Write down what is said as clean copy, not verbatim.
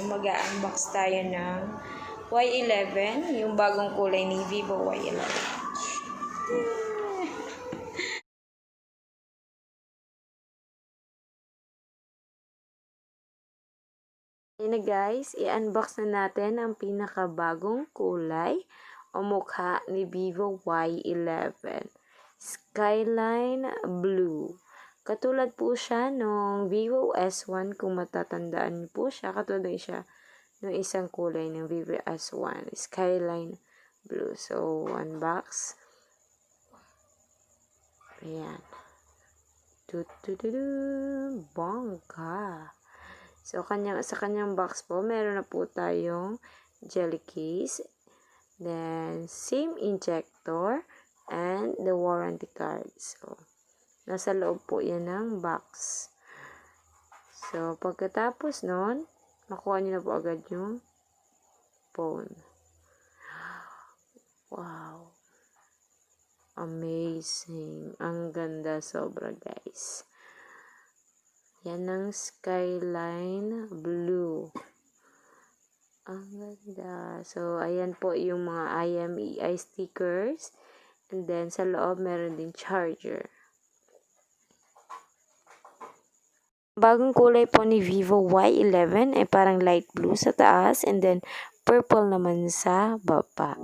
mag-unbox tayo ng Y11, yung bagong kulay ni Vivo Y11. Ayan na guys, i-unbox na natin ang pinakabagong kulay o mukha ni Vivo Y11 Skyline Blue. Katulad po siya nung Vivo S1, kung matatandaan niyo po siya, katulad siya ng isang kulay ng Vivo S1 Skyline Blue. So, unbox. Ayan. Bongga. So, sa kanyang box po, meron na po tayong jelly case, then SIM injector, and the warranty card. So, nasa loob po yan ng box. So, pagkatapos nun, makuha nyo na po agad yung phone. Wow! Amazing! Ang ganda sobra, guys. Yan ang Skyline Blue. Ang ganda. So, ayan po yung mga IMEI stickers. And then, sa loob, meron din charger. Bagong kulay po ni Vivo Y11 ay parang light blue sa taas and then purple naman sa baba.